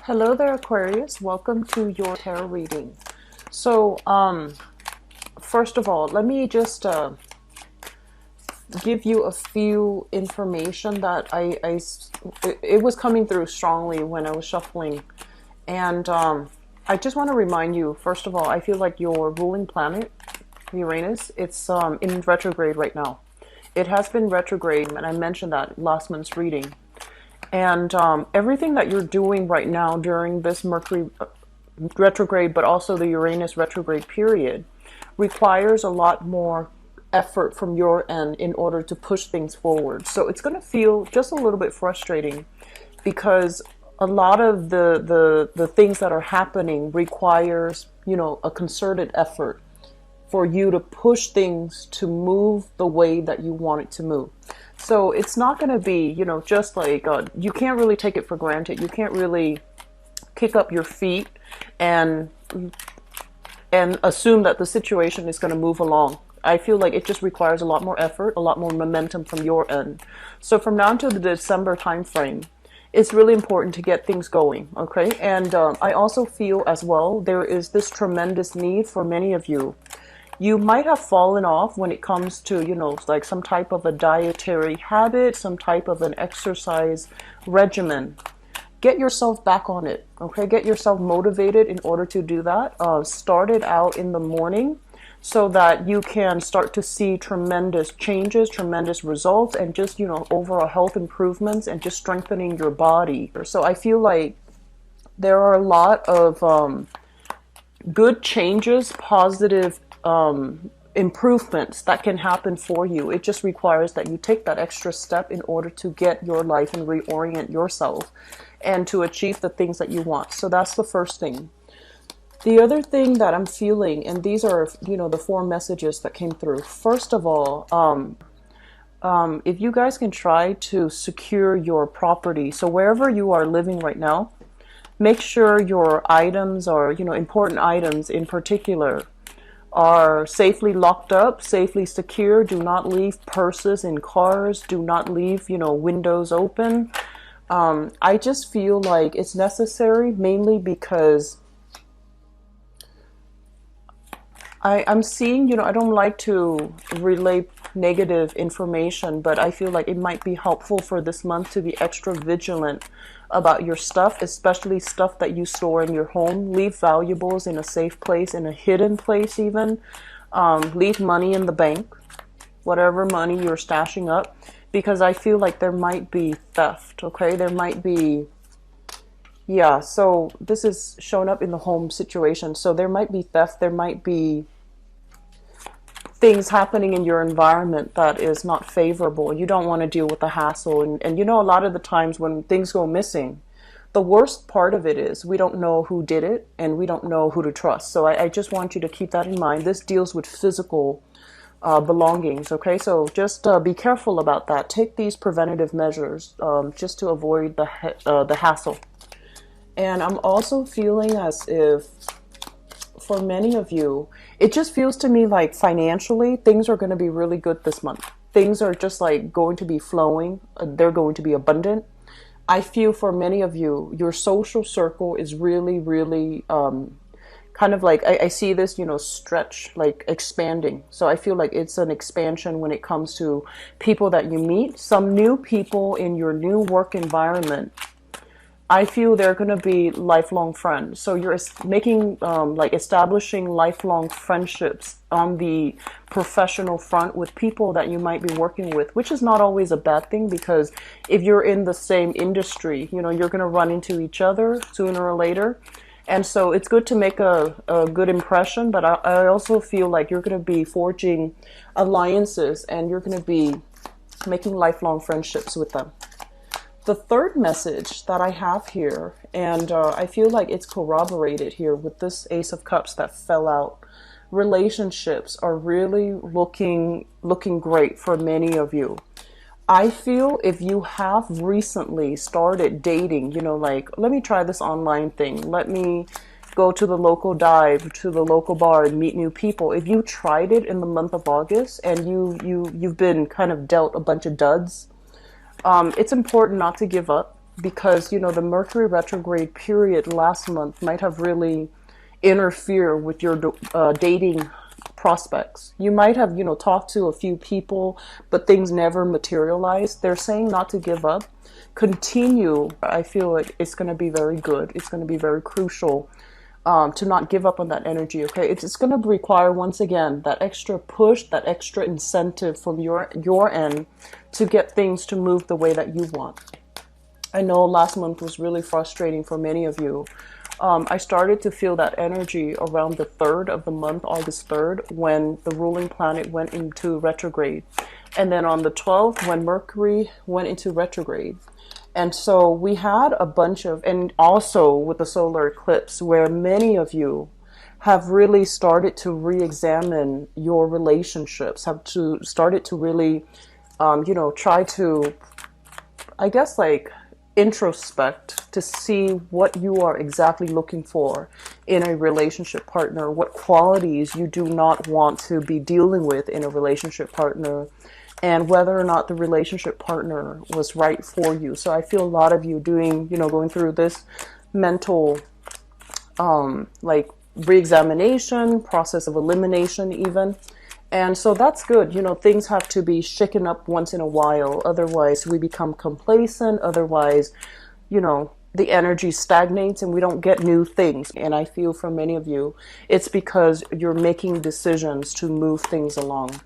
Hello there, Aquarius. Welcome to your tarot reading. So, first of all, let me just give you a few information that it was coming through strongly when I was shuffling. And I just want to remind you, first of all, I feel like your ruling planet, Uranus, it's in retrograde right now. It has been retrograde, and I mentioned that last month's reading. And everything that you're doing right now during this Mercury retrograde, but also the Uranus retrograde period, requires a lot more effort from your end in order to push things forward. So it's going to feel just a little bit frustrating because a lot of the things that are happening requires, a concerted effort for you to push things to move the way that you want it to move. So it's not going to be, just like, you can't really take it for granted. You can't really kick up your feet and assume that the situation is going to move along. I feel like it just requires a lot more effort, a lot more momentum from your end. So from now until the December timeframe, it's really important to get things going, okay? And I also feel as well, there is this tremendous need for many of you. You might have fallen off when it comes to, like some type of a dietary habit, some type of an exercise regimen. Get yourself back on it, okay? Get yourself motivated in order to do that. Start it out in the morning so that you can start to see tremendous changes, tremendous results, and just, overall health improvements and just strengthening your body. So I feel like there are a lot of good changes, positive improvements that can happen for you. It just requires that you take that extra step in order to get your life and reorient yourself and to achieve the things that you want. So that's the first thing. The other thing that I'm feeling, and these are, the four messages that came through. First of all, if you guys can try to secure your property. So wherever you are living right now, make sure your items are, important items in particular, are safely locked up, safely secure. Do not leave purses in cars. Do not leave, windows open. I just feel like it's necessary mainly because I'm seeing, I don't like to relay negative information, but I feel like it might be helpful for this month to be extra vigilant about your stuff, especially stuff that you store in your home. Leave valuables in a safe place, in a hidden place even. Leave money in the bank, whatever money you're stashing up, because I feel like there might be theft, okay? There might be, yeah, so this is showing up in the home situation. So there might be theft, there might be things happening in your environment that is not favorable. You don't want to deal with the hassle. And a lot of the times when things go missing, the worst part of it is we don't know who did it and we don't know who to trust. So I just want you to keep that in mind. This deals with physical belongings, okay? So just be careful about that. Take these preventative measures just to avoid the hassle. And I'm also feeling as if for many of you, it just feels to me like financially, things are going to be really good this month. Things are just like going to be flowing. They're going to be abundant. I feel for many of you, your social circle is really, really kind of like, I see this, stretch, like expanding. So I feel like it's an expansion when it comes to people that you meet. Some new people in your new work environment, I feel they're going to be lifelong friends. So you're making, establishing lifelong friendships on the professional front with people that you might be working with, which is not always a bad thing because if you're in the same industry, you're going to run into each other sooner or later. And so it's good to make a good impression, but I also feel like you're going to be forging alliances and you're going to be making lifelong friendships with them. The third message that I have here, and I feel like it's corroborated here with this Ace of Cups that fell out, relationships are really looking great for many of you. I feel if you have recently started dating, let me try this online thing. Let me go to the local dive, to the local bar and meet new people. If you tried it in the month of August and you've been kind of dealt a bunch of duds, it's important not to give up. because, you know, the Mercury retrograde period last month might have really interfered with your dating prospects. You might have, you know, talked to a few people, but things never materialized. They're saying not to give up. Continue. I feel like it's going to be very good. It's going to be very crucial to not give up on that energy, okay? It's going to require, once again, that extra push, that extra incentive from your end to get things to move the way that you want. I know last month was really frustrating for many of you. I started to feel that energy around the 3rd of the month, August 3rd, when the ruling planet went into retrograde. And then on the 12th, when Mercury went into retrograde. And so we had a bunch of, and also with the solar eclipse, where many of you have really started to re-examine your relationships, started to really, you know, try to, I guess, like, introspect to see what you are exactly looking for in a relationship partner, what qualities you do not want to be dealing with in a relationship partner, and whether or not the relationship partner was right for you. So I feel a lot of you doing, you know, going through this mental, like, re-examination, process of elimination even. And so that's good. You know, things have to be shaken up once in a while. Otherwise, we become complacent. Otherwise, you know, the energy stagnates and we don't get new things. And I feel for many of you, it's because you're making decisions to move things along.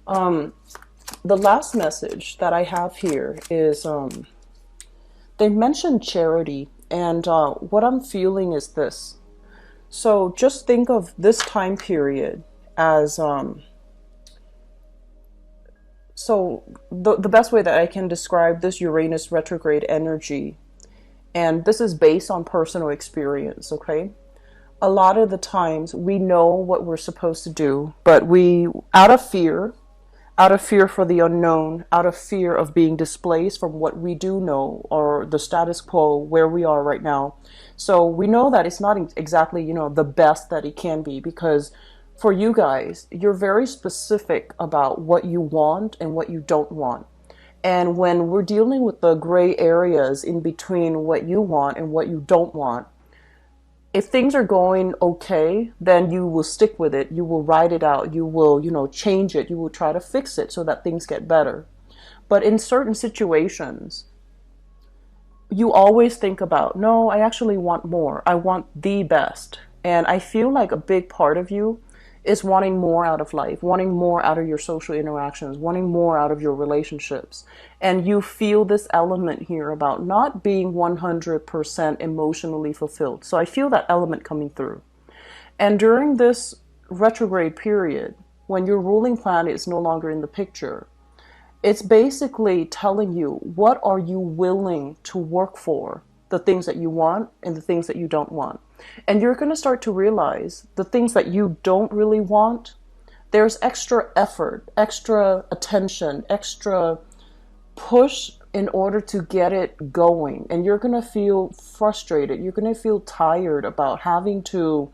The last message that I have here is they mentioned charity. And what I'm feeling is this. So just think of this time period as so the best way that I can describe this Uranus retrograde energy, and this is based on personal experience, okay? A lot of the times we know what we're supposed to do, but we, out of fear for the unknown, out of fear of being displaced from what we do know or the status quo where we are right now. So we know that it's not exactly, you know, the best that it can be, because for you guys, you're very specific about what you want and what you don't want. And when we're dealing with the gray areas in between what you want and what you don't want, if things are going okay, then you will stick with it. You will ride it out. You will, you know, change it. You will try to fix it so that things get better. But in certain situations, you always think about, no, I actually want more. I want the best. And I feel like a big part of you is wanting more out of life, wanting more out of your social interactions, wanting more out of your relationships. And you feel this element here about not being 100% emotionally fulfilled. So I feel that element coming through. And during this retrograde period, when your ruling planet is no longer in the picture, it's basically telling you, what are you willing to work for? The things that you want and the things that you don't want. And you're going to start to realize the things that you don't really want, there's extra effort, extra attention, extra push in order to get it going. And you're going to feel frustrated. You're going to feel tired about having to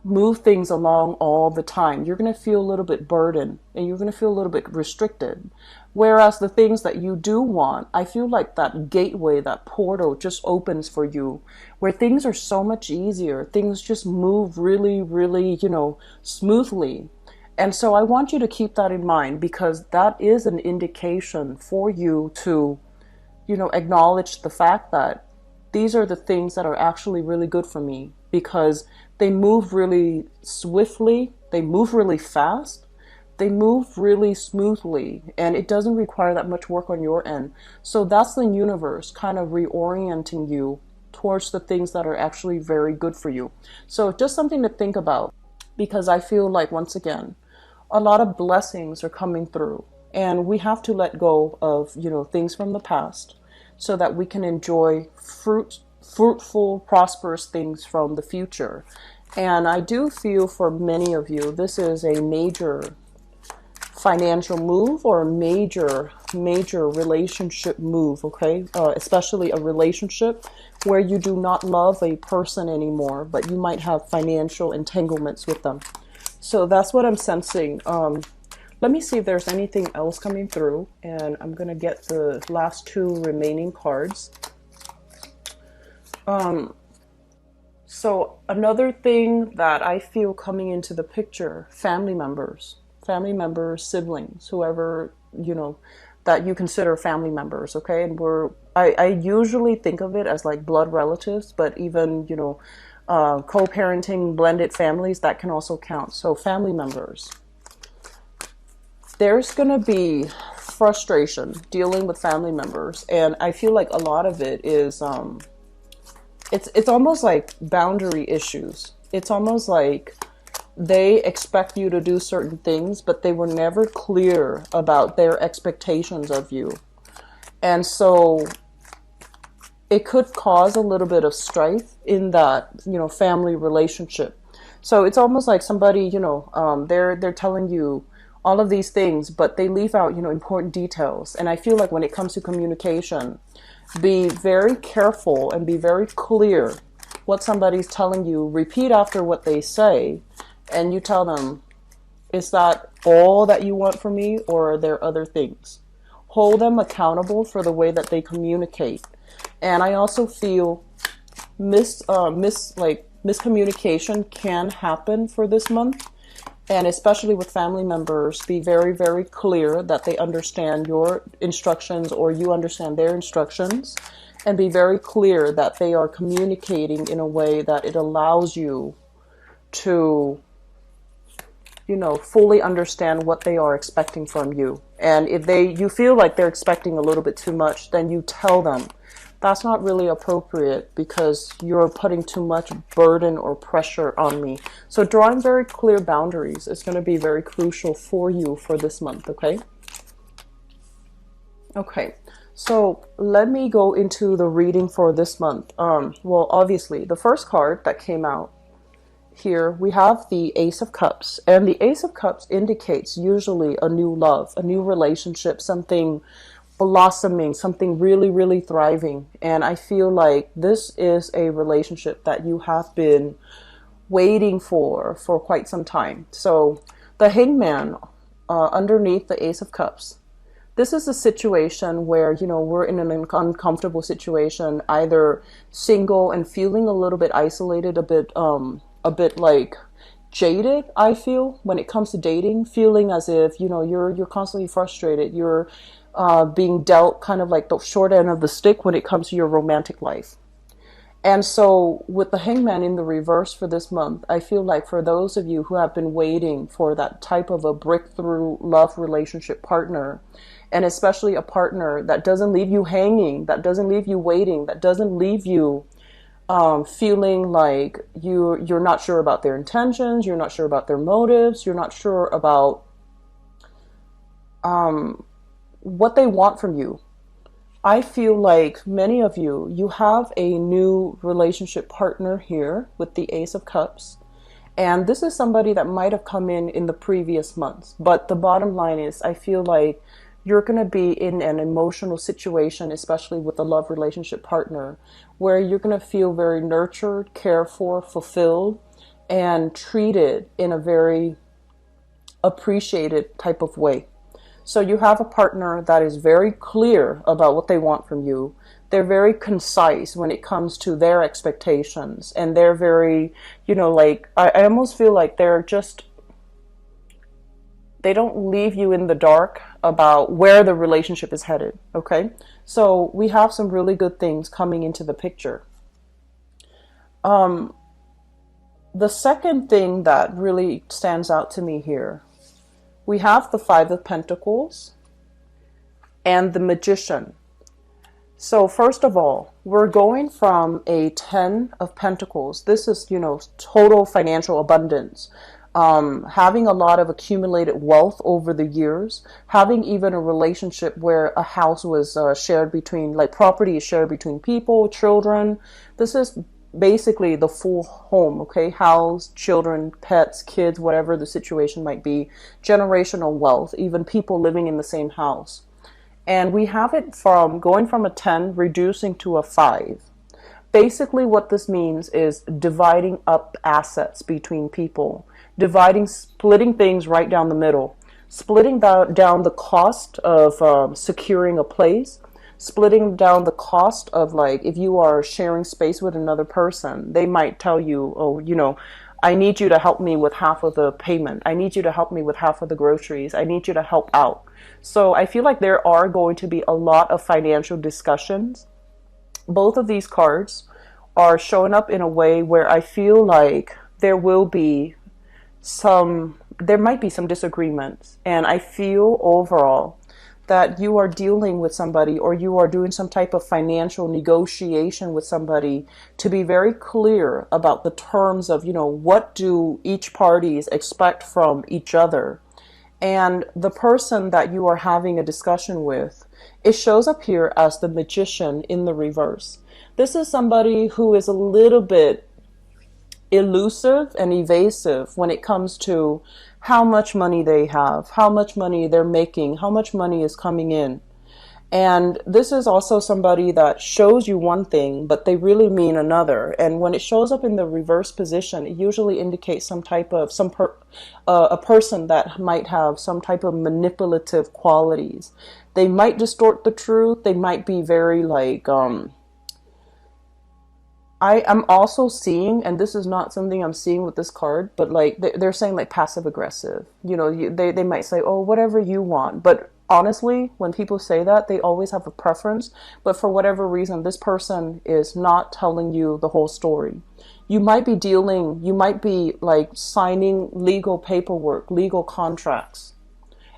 move things along all the time. You're going to feel a little bit burdened and you're going to feel a little bit restricted. Whereas the things that you do want, I feel like that gateway, that portal just opens for you, where things are so much easier. Things just move really, really, you know, smoothly. And so I want you to keep that in mind, because that is an indication for you to, you know, acknowledge the fact that these are the things that are actually really good for me, because they move really swiftly, they move really fast, they move really smoothly, and it doesn't require that much work on your end. So that's the universe kind of reorienting you towards the things that are actually very good for you. So just something to think about, because I feel like, once again, a lot of blessings are coming through, and we have to let go of, you know, things from the past so that we can enjoy fruitful, prosperous things from the future. And I do feel for many of you, this is a major financial move or a major relationship move, okay? Especially a relationship where you do not love a person anymore, but you might have financial entanglements with them. So that's what I'm sensing. Let me see if there's anything else coming through, and I'm going to get the last two remaining cards. So another thing that I feel coming into the picture, family members, siblings, whoever, you know, that you consider family members, okay? And I usually think of it as like blood relatives, but even, you know, co-parenting, blended families, that can also count. So family members. There's going to be frustration dealing with family members, and I feel like a lot of it is it's almost like boundary issues. It's almost like they expect you to do certain things, but they were never clear about their expectations of you. And so it could cause a little bit of strife in that, you know, family relationship. So it's almost like somebody, you know, they're telling you all of these things, but they leave out, you know, important details. And I feel like when it comes to communication, be very careful and be very clear what somebody's telling you. Repeat after what they say, and you tell them, is that all that you want from me, or are there other things? Hold them accountable for the way that they communicate. And I also feel miscommunication can happen for this month. And especially with family members, be very, very clear that they understand your instructions or you understand their instructions. And be very clear that they are communicating in a way that it allows you to, you know, fully understand what they are expecting from you. And if you feel like they're expecting a little bit too much, then you tell them that's not really appropriate because you're putting too much burden or pressure on me. So drawing very clear boundaries is going to be very crucial for you for this month, okay? Okay, so let me go into the reading for this month. Well, obviously, the first card that came out here, we have the Ace of Cups. And the Ace of Cups indicates usually a new love, a new relationship, something blossoming, something really, really thriving. And I feel like this is a relationship that you have been waiting for quite some time. So the Hangman underneath the Ace of Cups, this is a situation where, you know, we're in an uncomfortable situation, either single and feeling a little bit isolated, a bit like jaded, I feel, when it comes to dating, feeling as if, you know, you're constantly frustrated. You're being dealt kind of like the short end of the stick when it comes to your romantic life. And so with the Hangman in the reverse for this month, I feel like for those of you who have been waiting for that type of a breakthrough love relationship partner, and especially a partner that doesn't leave you hanging, that doesn't leave you waiting, that doesn't leave you feeling like you're not sure about their intentions, you're not sure about their motives, you're not sure about what they want from you. I feel like many of you have a new relationship partner here with the Ace of Cups. And this is somebody that might have come in the previous months. But the bottom line is, I feel like you're going to be in an emotional situation, especially with a love relationship partner, where you're going to feel very nurtured, cared for, fulfilled, and treated in a very appreciated type of way. So you have a partner that is very clear about what they want from you. They're very concise when it comes to their expectations. And they're very, you know, like, I almost feel like they don't leave you in the dark about where the relationship is headed, okay? So we have some really good things coming into the picture. The second thing that really stands out to me here, we have the Five of Pentacles and the Magician. So first of all, we're going from a 10 of Pentacles. This is, you know, total financial abundance. Having a lot of accumulated wealth over the years, having even a relationship where a house was shared between, like property is shared between people, children. This is basically the full home, okay? House, children, pets, kids, whatever the situation might be, generational wealth, even people living in the same house. And we have it from going from a 10 reducing to a 5. Basically what this means is dividing up assets between people, splitting things right down the middle. splitting down the cost of securing a place, splitting down the cost of, like, if you are sharing space with another person, they might tell you, oh, I need you to help me with half of the payment. I need you to help me with half of the groceries. I need you to help out. So I feel like there are going to be a lot of financial discussions. Both of these cards are showing up in a way where I feel like there might be some disagreements. And I feel overall that you are dealing with somebody, or you are doing some type of financial negotiation with somebody, to be very clear about the terms of, what do each parties expect from each other. And the person that you are having a discussion with, it shows up here as the Magician in the reverse. This is somebody who is a little bit elusive and evasive when it comes to how much money they have, how much money they're making, how much money is coming in. And this is also somebody that shows you one thing, but they really mean another. And when it shows up in the reverse position, it usually indicates some type of a person that might have some type of manipulative qualities. They might distort the truth. They might be very like, I'm also seeing, and this is not something I'm seeing with this card, but like they're saying like passive aggressive. They might say, oh, whatever you want. But honestly, when people say that, they always have a preference. But for whatever reason, this person is not telling you the whole story. You might be like signing legal paperwork, legal contracts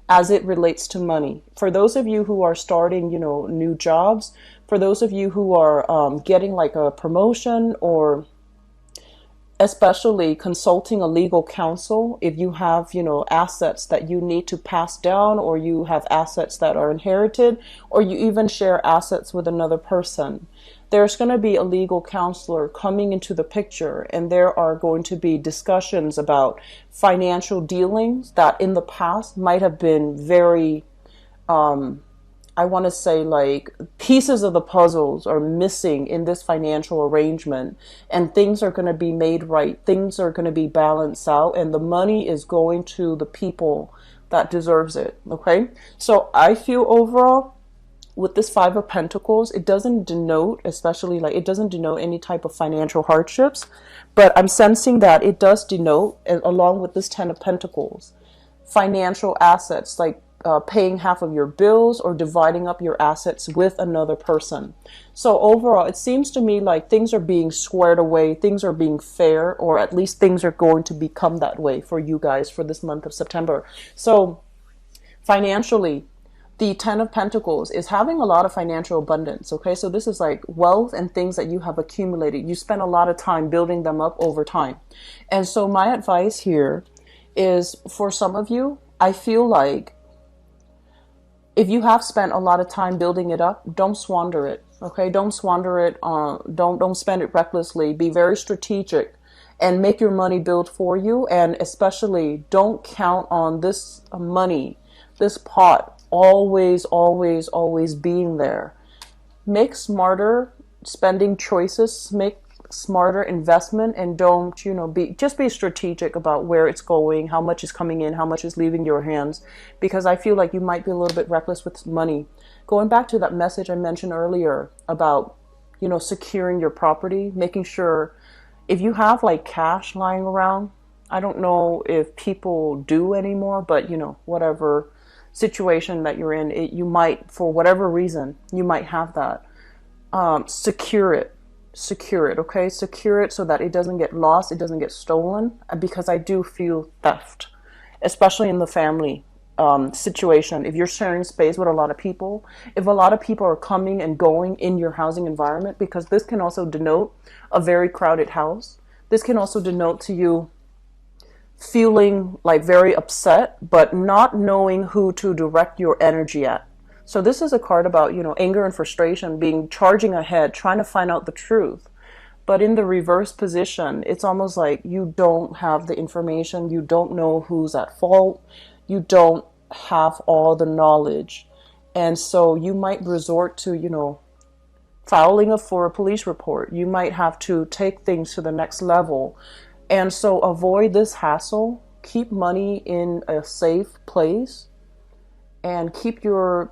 as it relates to money. For those of you who are starting, new jobs, for those of you who are getting like a promotion, or especially consulting a legal counsel, if you have, assets that you need to pass down, or you have assets that are inherited, or you even share assets with another person, there's going to be a legal counselor coming into the picture, and there are going to be discussions about financial dealings that in the past might have been very, I want to say, like, pieces of the puzzles are missing in this financial arrangement, and things are going to be made right. Things are going to be balanced out, and the money is going to the people that deserves it. Okay. So I feel overall, with this Five of Pentacles, it doesn't denote, especially like, it doesn't denote any type of financial hardships, but I'm sensing that it does denote, along with this Ten of Pentacles, financial assets, like paying half of your bills or dividing up your assets with another person. So overall, it seems to me like things are being squared away, things are being fair, or at least things are going to become that way for you guys for this month of September. So financially, the Ten of Pentacles is having a lot of financial abundance, okay? So this is like wealth and things that you have accumulated. You spend a lot of time building them up over time. And so my advice here is, for some of you, I feel like if you have spent a lot of time building it up, don't squander it, okay? Don't squander it. Don't spend it recklessly. Be very strategic and make your money build for you. And especially, don't count on this money, this pot, always being there. Make smarter spending choices, make smarter investment, and don't, just be strategic about where it's going, how much is coming in, how much is leaving your hands, because I feel like you might be a little bit reckless with money. Going back to that message I mentioned earlier about, securing your property, making sure if you have like cash lying around, I don't know if people do anymore, but whatever situation that you're in, you might, for whatever reason, you might have that. Secure it, okay? Secure it so that it doesn't get lost, it doesn't get stolen, because I do feel theft, especially in the family situation. If you're sharing space with a lot of people, if a lot of people are coming and going in your housing environment, because this can also denote a very crowded house. This can also denote to you feeling like very upset, but not knowing who to direct your energy at. So this is a card about, anger and frustration, charging ahead, trying to find out the truth. But in the reverse position, it's almost like you don't have the information. You don't know who's at fault. You don't have all the knowledge. And so you might resort to, filing for a police report. You might have to take things to the next level. And so avoid this hassle. keep money in a safe place, and keep your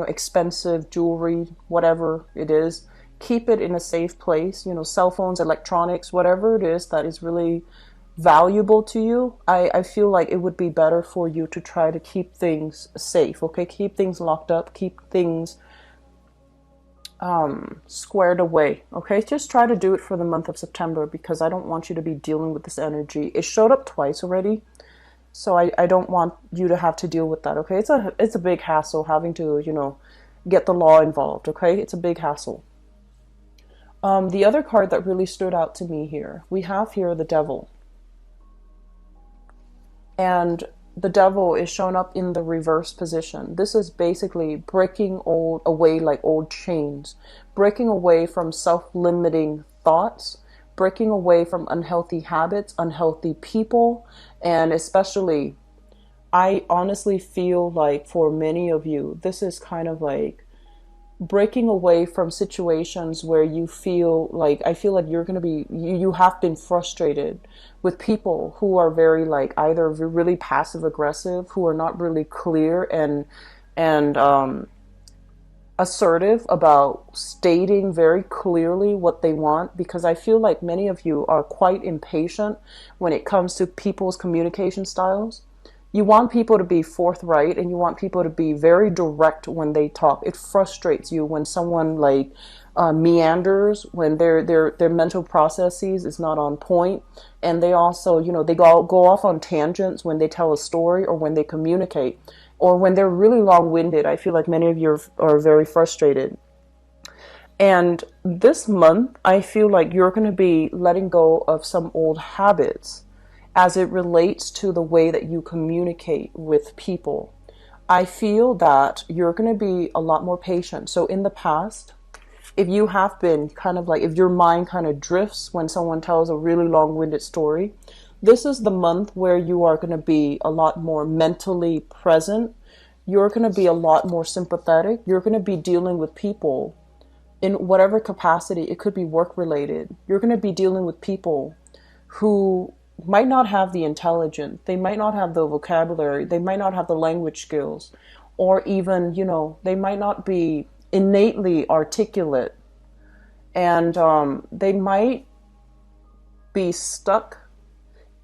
expensive jewelry, whatever it is, keep it in a safe place. Cell phones, electronics, whatever it is that is really valuable to you, I feel like it would be better for you to try to keep things safe, okay? Keep things locked up, keep things squared away, okay? Just try to do it for the month of September, because I don't want you to be dealing with this energy. It showed up twice already, so I don't want you to have to deal with that, okay? It's a big hassle having to, get the law involved, okay? It's a big hassle. The other card that really stood out to me here, we have here the Devil. And the Devil is shown up in the reverse position. This is basically breaking away like old chains, breaking away from self-limiting thoughts, breaking away from unhealthy habits, unhealthy people, and especially, I honestly feel like for many of you, this is kind of like breaking away from situations where you feel like, I feel like you're going to be, you have been frustrated with people who are very like either really passive aggressive, who are not really clear and assertive about stating very clearly what they want, because I feel like many of you are quite impatient when it comes to people's communication styles. You want people to be forthright, and you want people to be very direct when they talk. It frustrates you when someone like meanders, when their mental processes is not on point, and they also, they go off on tangents when they tell a story or when they communicate, or when they're really long-winded. I feel like many of you are very frustrated. And this month, I feel like you're going to be letting go of some old habits as it relates to the way that you communicate with people. I feel that you're going to be a lot more patient. So in the past, if you have been kind of like, if your mind kind of drifts when someone tells a really long-winded story, this is the month where you are going to be a lot more mentally present. You're going to be a lot more sympathetic. You're going to be dealing with people in whatever capacity. It could be work related. You're going to be dealing with people who might not have the intelligence, they might not have the vocabulary, they might not have the language skills, or even, they might not be innately articulate, and they might be stuck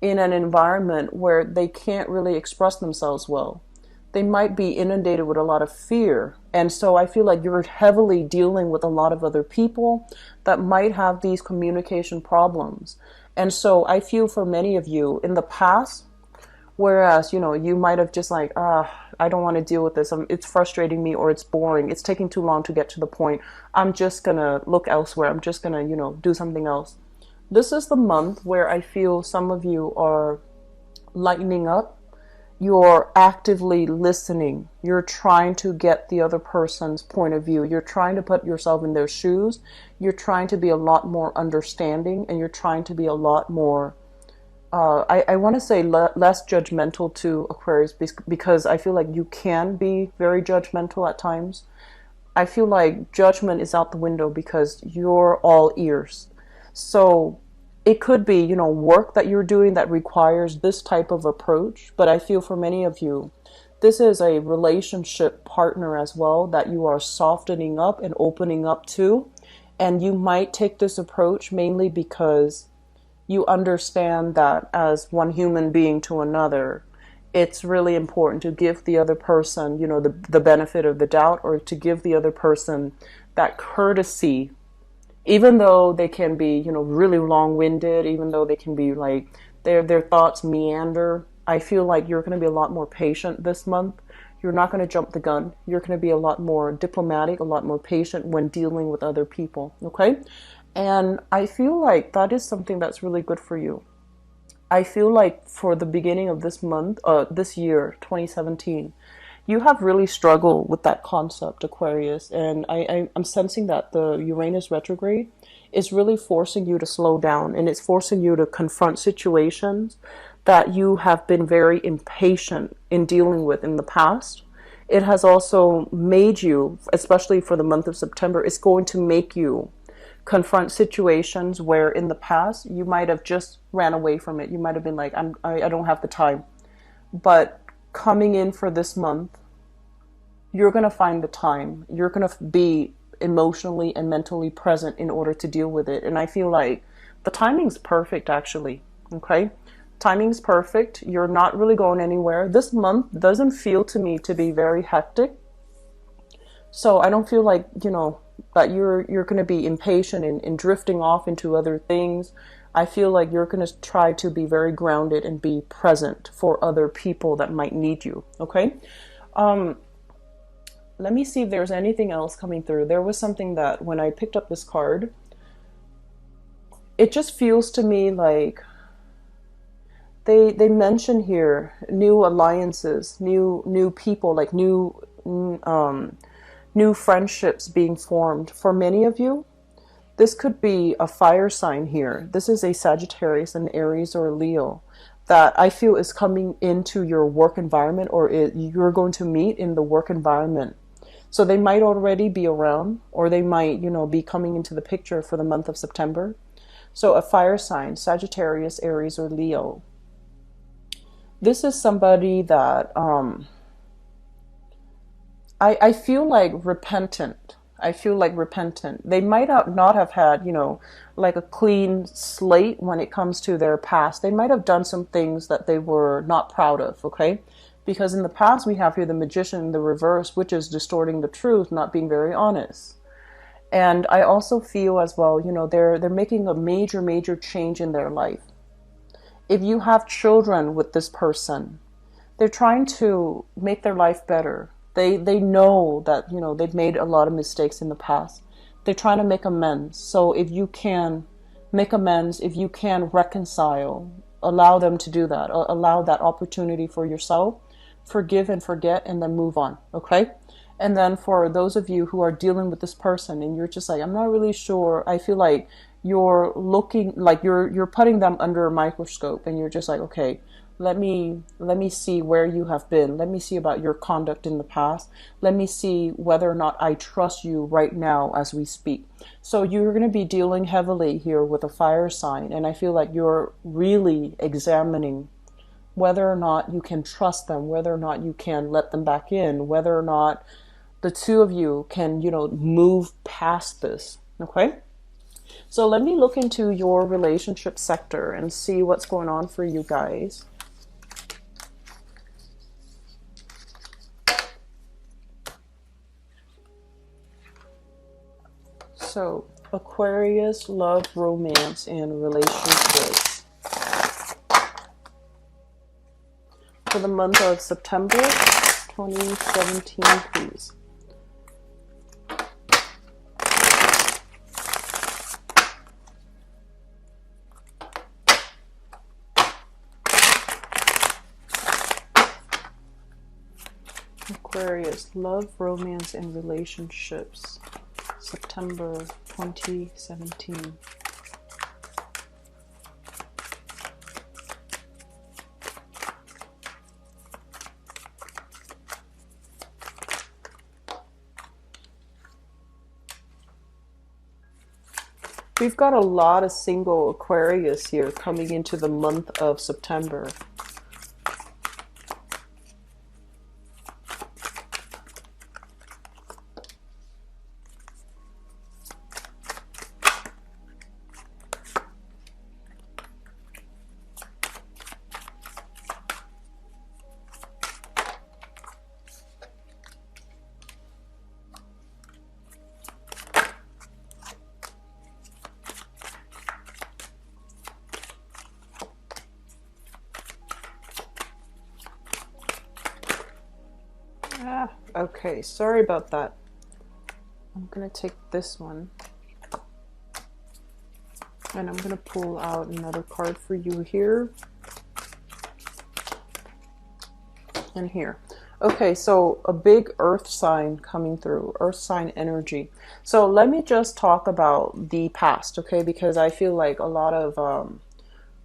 in an environment where they can't really express themselves well. They might be inundated with a lot of fear, and so I feel like you're heavily dealing with a lot of other people that might have these communication problems. And so I feel for many of you in the past, whereas, you might have just like, I don't want to deal with this. It's frustrating me, or it's boring. It's taking too long to get to the point. I'm just going to look elsewhere. I'm just going to, do something else. This is the month where I feel some of you are lightening up. You're actively listening. You're trying to get the other person's point of view. You're trying to put yourself in their shoes. You're trying to be a lot more understanding, and you're trying to be a lot more, I want to say less judgmental to Aquarius, because I feel like you can be very judgmental at times. I feel like judgment is out the window because you're all ears. So it could be, work that you're doing that requires this type of approach. But I feel for many of you, this is a relationship partner as well that you are softening up and opening up to. And you might take this approach mainly because you understand that as one human being to another, it's really important to give the other person, the benefit of the doubt, or to give the other person that courtesy. Even though they can be, really long-winded, even though they can be like, their thoughts meander, I feel like you're going to be a lot more patient this month. You're not going to jump the gun. You're going to be a lot more diplomatic, a lot more patient when dealing with other people, okay? And I feel like that is something that's really good for you. I feel like for the beginning of this month, this year, 2017, you have really struggled with that concept, Aquarius, and I'm sensing that the Uranus retrograde is really forcing you to slow down, and it's forcing you to confront situations that you have been very impatient in dealing with in the past. It has also made you, especially for the month of September, it's going to make you confront situations where in the past you might have just ran away from it. You might have been like, I don't have the time. But coming in for this month, you're going to find the time. You're going to be emotionally and mentally present in order to deal with it. And I feel like the timing's perfect, actually. Okay? Timing's perfect. You're not really going anywhere. This month doesn't feel to me to be very hectic. So I don't feel like, you know, that you're going to be impatient and drifting off into other things. I feel like you're going to try to be very grounded and be present for other people that might need you. Okay? Let me see if there's anything else coming through. There was something that when I picked up this card, it just feels to me like they mention here new alliances, new people, like new friendships being formed. For many of you, this could be a fire sign here. This is a Sagittarius, an Aries, or a Leo that I feel is coming into your work environment, or you're going to meet in the work environment. So they might already be around, or they might, you know, be coming into the picture for the month of September. So a fire sign, Sagittarius, Aries, or Leo. This is somebody that I feel like repentant. I feel like repentant. They might not have had, you know, like a clean slate when it comes to their past. They might have done some things that they were not proud of, okay? Because in the past we have here the Magician in the reverse, which is distorting the truth, not being very honest. And I also feel as well, you know, they're making a major change in their life. If you have children with this person, they're trying to make their life better. They know that, you know, they've made a lot of mistakes in the past. They're trying to make amends. So if you can make amends, if you can reconcile, allow them to do that. Allow that opportunity for yourself. Forgive and forget, and then move on. Okay? And then for those of you who are dealing with this person and you're just like, I'm not really sure. I feel like you're looking like you're putting them under a microscope, and you're just like, okay, let me see where you have been. Let me see about your conduct in the past. Let me see whether or not I trust you right now as we speak. So you're going to be dealing heavily here with a fire sign, and I feel like you're really examining whether or not you can trust them, whether or not you can let them back in, whether or not the two of you can, you know, move past this. Okay? So let me look into your relationship sector and see what's going on for you guys. So, Aquarius, love, romance, and relationships. For the month of September 2017, please. Aquarius, love, romance, and relationships. September 2017. We've got a lot of single Aquarius here coming into the month of September. Okay, sorry about that. I'm going to take this one. And I'm going to pull out another card for you here. And here. Okay, so a big earth sign coming through. Earth sign energy. So let me just talk about the past, okay? Because I feel like a lot of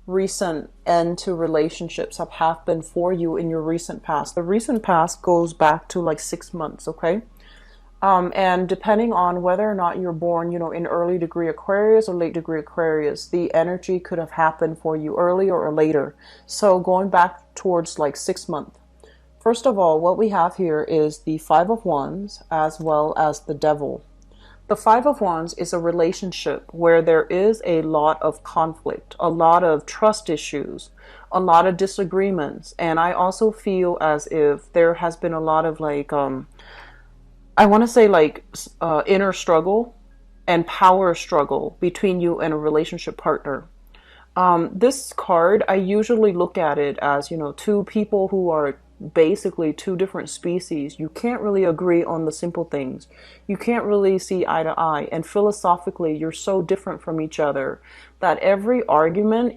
recent end to relationships have happened for you in your recent past. The recent past goes back to like 6 months, okay? And depending on whether or not you're born, in early degree Aquarius or late degree Aquarius, the energy could have happened for you earlier or later. So going back towards like 6 months. First of all, what we have here is the Five of Wands as well as the Devil. The Five of Wands is a relationship where there is a lot of conflict, a lot of trust issues, a lot of disagreements. And I also feel as if there has been a lot of I want to say inner struggle and power struggle between you and a relationship partner. This card, I usually look at it as, two people who are basically two different species. You can't really agree on the simple things. You can't really see eye to eye. And philosophically, you're so different from each other that every discussion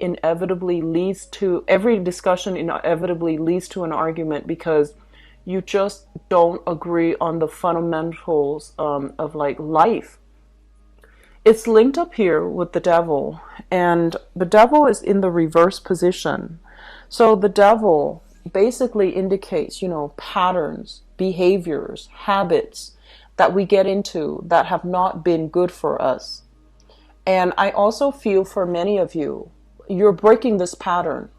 inevitably leads to an argument because you just don't agree on the fundamentals of life. It's linked up here with the Devil, and the Devil is in the reverse position. So the Devil basically indicates, patterns, behaviors, habits that we get into that have not been good for us. And I also feel for many of you, you're breaking this pattern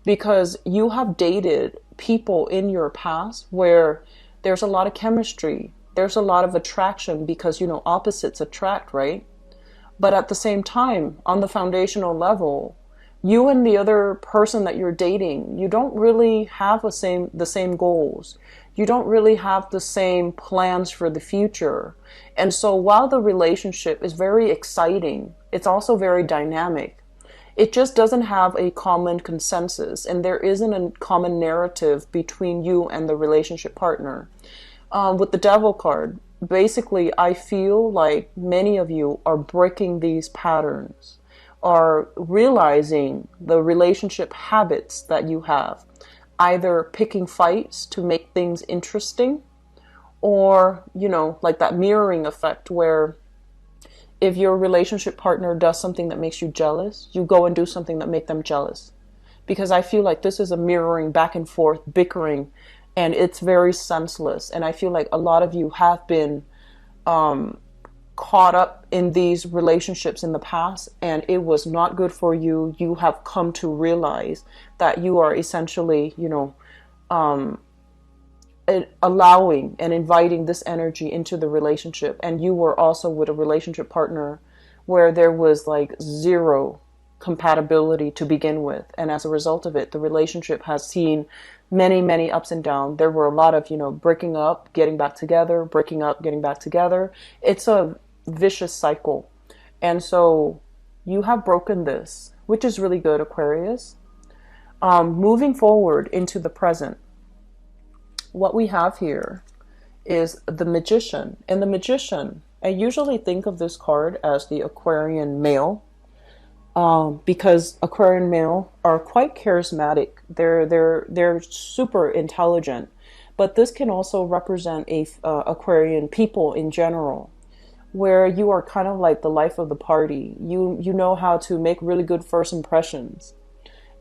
because you have dated people in your past where there's a lot of chemistry, there's a lot of attraction because, opposites attract, right? But at the same time, on the foundational level, you and the other person that you're dating, you don't really have the same goals. You don't really have the same plans for the future. And so while the relationship is very exciting, it's also very dynamic. It just doesn't have a common consensus, and there isn't a common narrative between you and the relationship partner. With the Devil card, basically, I feel like many of you are breaking these patterns, are realizing the relationship habits that you have, either picking fights to make things interesting, or, like that mirroring effect where if your relationship partner does something that makes you jealous, you go and do something that makes them jealous. Because I feel like this is a mirroring back and forth, bickering, and it's very senseless. And I feel like a lot of you have been caught up in these relationships in the past, and it was not good for you. You have come to realize that you are essentially, allowing and inviting this energy into the relationship. And you were also with a relationship partner where there was zero compatibility to begin with. And as a result of it, the relationship has seen many, many ups and downs. There were a lot of, breaking up, getting back together, breaking up, getting back together. It's a vicious cycle. And so you have broken this, which is really good, Aquarius. Moving forward into the present, what we have here is the Magician. And the Magician, I usually think of this card as the Aquarian male, because Aquarian male are quite charismatic. They're super intelligent, but this can also represent Aquarian people in general, where you are kind of like the life of the party. You know how to make really good first impressions.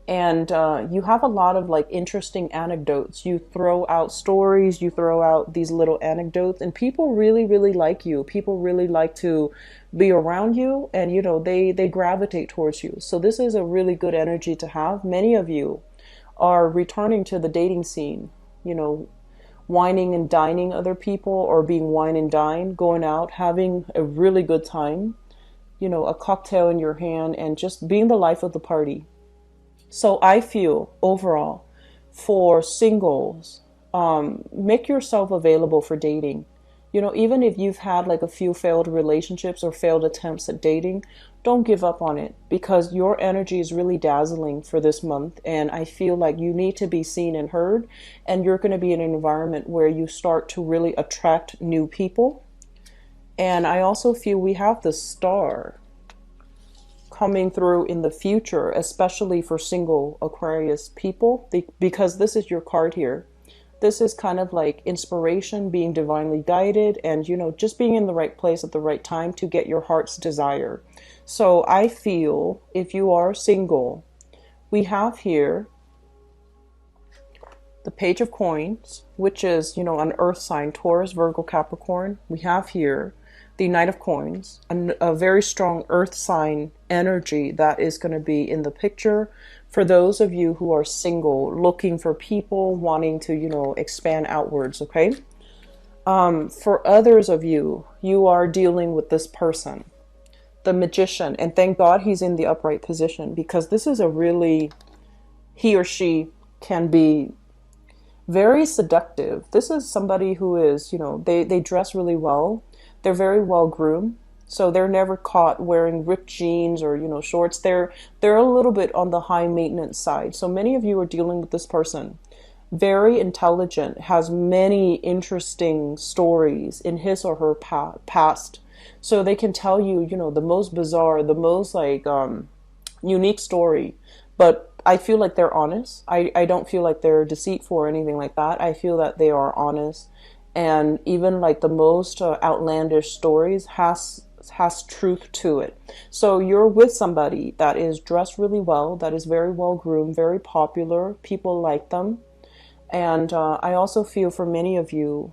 And you have a lot of interesting anecdotes. You throw out stories, you throw out these little anecdotes, and people really, really like you. People really like to be around you, and they gravitate towards you. So this is a really good energy to have. Many of you are returning to the dating scene, wining and dining other people, or being wine and dine, going out, having a really good time, a cocktail in your hand, and just being the life of the party. So I feel overall for singles, make yourself available for dating. Even if you've had a few failed relationships or failed attempts at dating, don't give up on it, because your energy is really dazzling for this month. And I feel like you need to be seen and heard, and you're going to be in an environment where you start to really attract new people. And I also feel we have the Star coming through in the future, especially for single Aquarius people, because this is your card here. This is kind of like inspiration, being divinely guided, and just being in the right place at the right time to get your heart's desire. So I feel if you are single, we have here the Page of Coins, which is, you know, an earth sign, Taurus, Virgo, Capricorn. We have here the Knight of Coins, a very strong earth sign energy that is going to be in the picture for those of you who are single, looking for people, wanting to, you know, expand outwards, okay? For others of you, you are dealing with this person, the Magician, and thank God he's in the upright position, because this is a really, he or she can be very seductive. This is somebody who is, you know, they dress really well. They're very well groomed. So they're never caught wearing ripped jeans or, you know, shorts. They're a little bit on the high maintenance side. So many of you are dealing with this person. Very intelligent, has many interesting stories in his or her past. So they can tell you, you know, the most bizarre, the most like unique story. But I feel like they're honest. I don't feel like they're deceitful or anything like that. I feel that they are honest. And even like the most outlandish stories has truth to it. So you're with somebody that is dressed really well, that is very well groomed, very popular. People like them. And I also feel for many of you,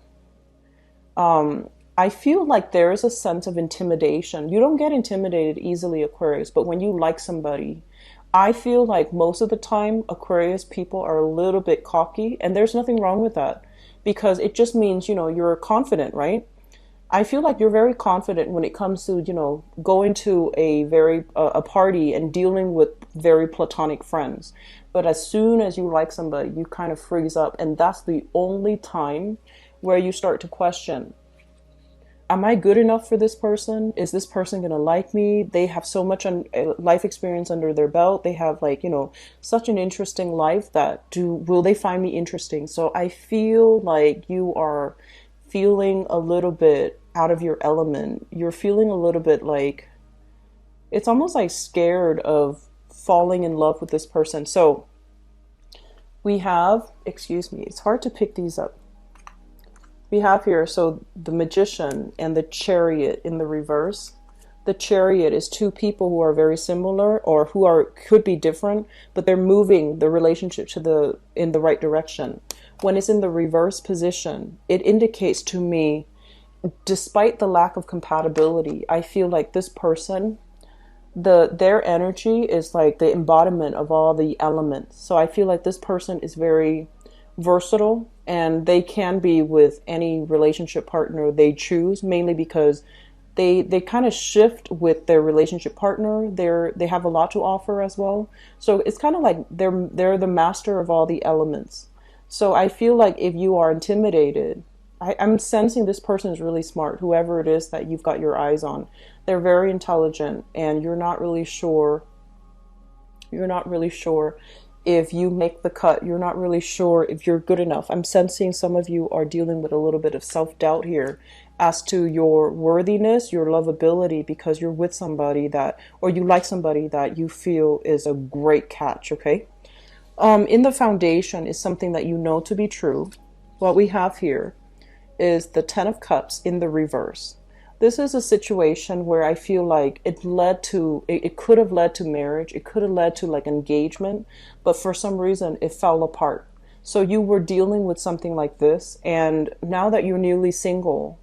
I feel like there is a sense of intimidation. You don't get intimidated easily, Aquarius, but when you like somebody, I feel like most of the time Aquarius people are a little bit cocky, and there's nothing wrong with that, because it just means, you know, you're confident, right? I feel like you're very confident when it comes to, you know, going to a party and dealing with very platonic friends. But as soon as you like somebody, you kind of freeze up, and that's the only time where you start to question, am I good enough for this person? Is this person going to like me? They have so much life experience under their belt. They have, like, you know, such an interesting life that will they find me interesting? So I feel like you are feeling a little bit out of your element. You're feeling a little bit like, it's almost like scared of falling in love with this person. So we have, excuse me, it's hard to pick these up. We have here, so the Magician and the Chariot in the reverse. The Chariot is two people who are very similar, or who could be different, but they're moving the relationship in the right direction. When it's in the reverse position, it indicates to me, despite the lack of compatibility, I feel like this person, their energy is like the embodiment of all the elements. So I feel like this person is very versatile, and they can be with any relationship partner they choose, mainly because they kind of shift with their relationship partner. They have a lot to offer as well. So it's kind of like they're the master of all the elements. So I feel like if you are intimidated, I'm sensing this person is really smart, whoever it is that you've got your eyes on. They're very intelligent, and you're not really sure if you make the cut. You're not really sure if you're good enough. I'm sensing some of you are dealing with a little bit of self-doubt here as to your worthiness, your lovability, because you're with somebody or you like somebody that you feel is a great catch, okay? In the foundation is something that you know to be true. What we have here is the Ten of Cups in the reverse. This is a situation where I feel like it could have led to marriage. It could have led to like engagement, but for some reason it fell apart. So you were dealing with something like this, and now that you're newly single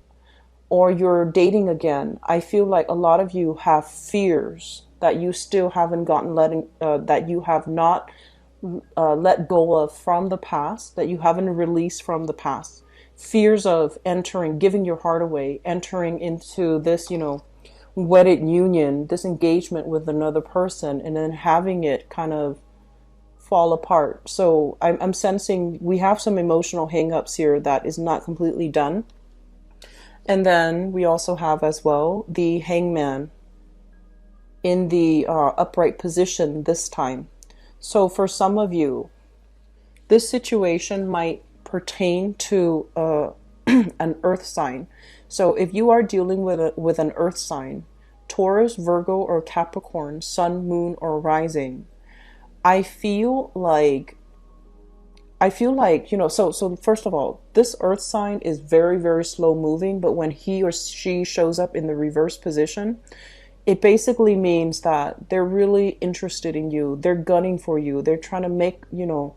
or you're dating again, I feel like a lot of you have fears that you still haven't that you have not let go of from the past, that you haven't released from the past. Fears of giving your heart away, entering into this, you know, wedded union, this engagement with another person, and then having it kind of fall apart. So I'm sensing we have some emotional hang-ups here that is not completely done. And then we also have as well the Hangman in the upright position this time. So for some of you, this situation might pertain to an earth sign. So if you are dealing with an earth sign, Taurus, Virgo, or Capricorn, sun, moon, or rising, I feel like, you know, so first of all, this earth sign is very, very slow moving, but when he or she shows up in the reverse position, it basically means that they're really interested in you. They're gunning for you. They're trying to make, you know,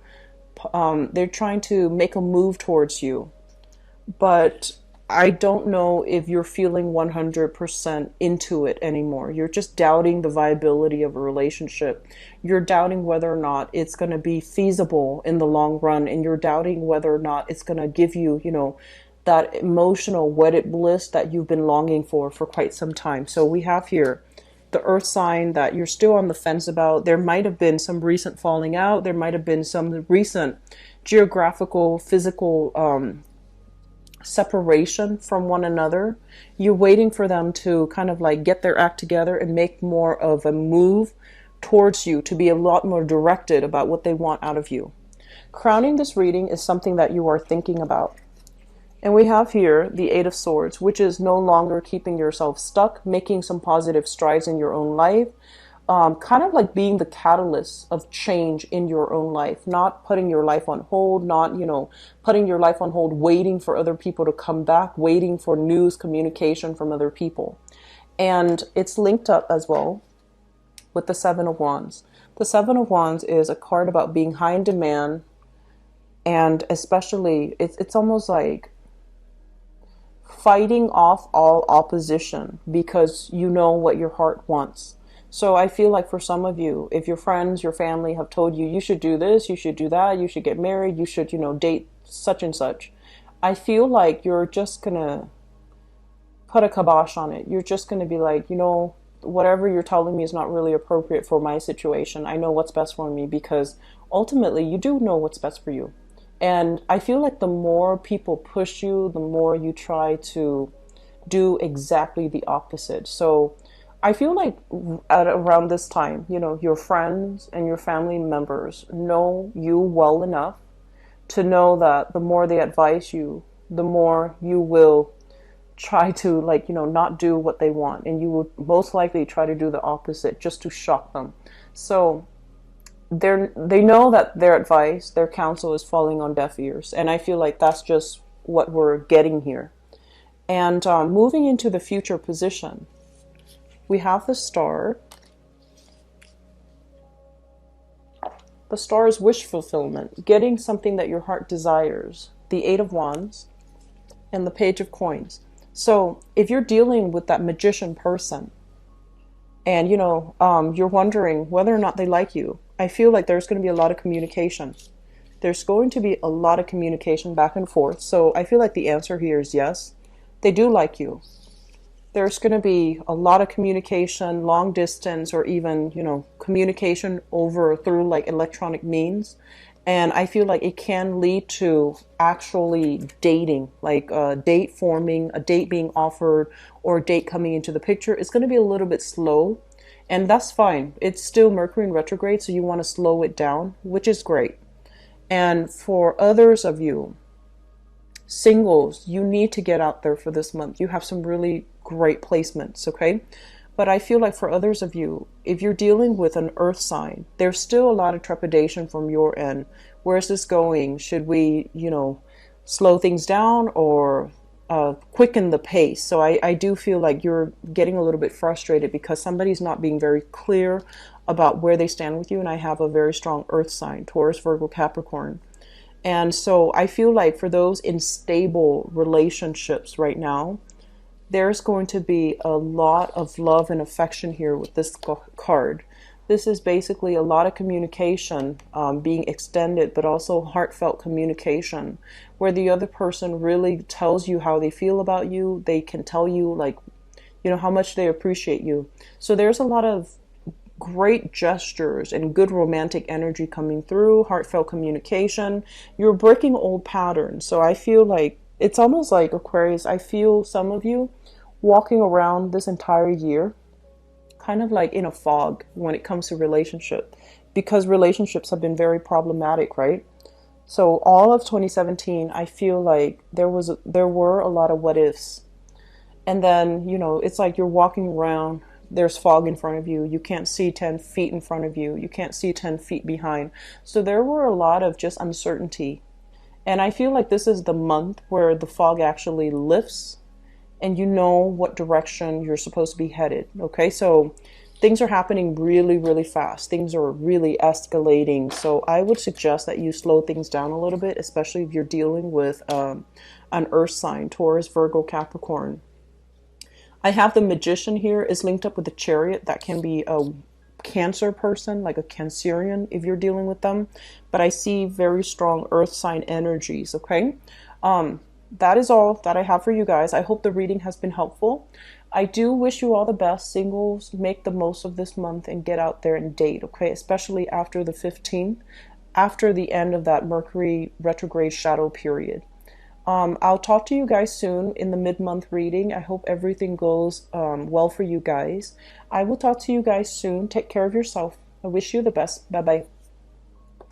they're trying to make a move towards you, but I don't know if you're feeling 100% into it anymore. You're just doubting the viability of a relationship. You're doubting whether or not it's going to be feasible in the long run, and you're doubting whether or not it's going to give you, that emotional wedded bliss that you've been longing for quite some time. So we have here the earth sign that you're still on the fence about. There might have been some recent falling out. There might have been some recent geographical, physical separation from one another. You're waiting for them to kind of like get their act together and make more of a move towards you, to be a lot more directed about what they want out of you. Crowning this reading is something that you are thinking about. And we have here the Eight of Swords, which is no longer keeping yourself stuck, making some positive strides in your own life, kind of like being the catalyst of change in your own life, not putting your life on hold, not, putting your life on hold, waiting for other people to come back, waiting for news, communication from other people. And it's linked up as well with the Seven of Wands. The Seven of Wands is a card about being high in demand, and especially it's almost like fighting off all opposition because you know what your heart wants. So I feel like for some of you, if your friends, your family have told you, you should do this, you should do that, you should get married, you should, date such and such, I feel like you're just going to put a kibosh on it. You're just going to be like, whatever you're telling me is not really appropriate for my situation. I know what's best for me, because ultimately you do know what's best for you. And I feel like the more people push you, the more you try to do exactly the opposite. So I feel like at around this time, your friends and your family members know you well enough to know that the more they advise you, the more you will try to not do what they want. And you will most likely try to do the opposite just to shock them. So they know that their advice, their counsel is falling on deaf ears. And I feel like that's just what we're getting here. And moving into the future position, we have the Star. The Star is wish fulfillment, getting something that your heart desires. The Eight of Wands and the Page of Coins. So if you're dealing with that magician person and, you're wondering whether or not they like you, I feel like there's going to be a lot of communication. There's going to be a lot of communication back and forth. So I feel like the answer here is yes. They do like you. There's going to be a lot of communication, long distance, or even, communication through like electronic means. And I feel like it can lead to actually dating, like a date forming, a date being offered, or a date coming into the picture. It's going to be a little bit slow, and that's fine. It's still Mercury in retrograde, so you want to slow it down, which is great. And for others of you, singles, you need to get out there for this month. You have some really great placements, okay? But I feel like for others of you, if you're dealing with an earth sign, there's still a lot of trepidation from your end. Where's this going? Should we, slow things down or quicken the pace? So I do feel like you're getting a little bit frustrated because somebody's not being very clear about where they stand with you. And I have a very strong earth sign, Taurus, Virgo, Capricorn. And so I feel like for those in stable relationships right now, there's going to be a lot of love and affection here with this card. This is basically a lot of communication being extended, but also heartfelt communication where the other person really tells you how they feel about you. They can tell you how much they appreciate you. So there's a lot of great gestures and good romantic energy coming through, heartfelt communication. You're breaking old patterns. So I feel like it's almost like Aquarius. I feel some of you walking around this entire year kind of like in a fog when it comes to relationship, because relationships have been very problematic, right? So all of 2017, I feel like there were a lot of what ifs. And then, it's like you're walking around, there's fog in front of you. You can't see 10 feet in front of you. You can't see 10 feet behind. So there were a lot of just uncertainty. And I feel like this is the month where the fog actually lifts and you know what direction you're supposed to be headed. Okay, so things are happening really, really fast. Things are really escalating. So I would suggest that you slow things down a little bit, especially if you're dealing with an earth sign, Taurus, Virgo, Capricorn. I have the Magician here is linked up with the Chariot. That can be a Cancer person, like a Cancerian, if you're dealing with them. But I see very strong earth sign energies, okay? That is all that I have for you guys. I hope the reading has been helpful. I do wish you all the best. Singles, make the most of this month and get out there and date, okay? Especially after the 15th, after the end of that Mercury retrograde shadow period. I'll talk to you guys soon in the mid-month reading. I hope everything goes well for you guys. I will talk to you guys soon. Take care of yourself. I wish you the best. Bye-bye.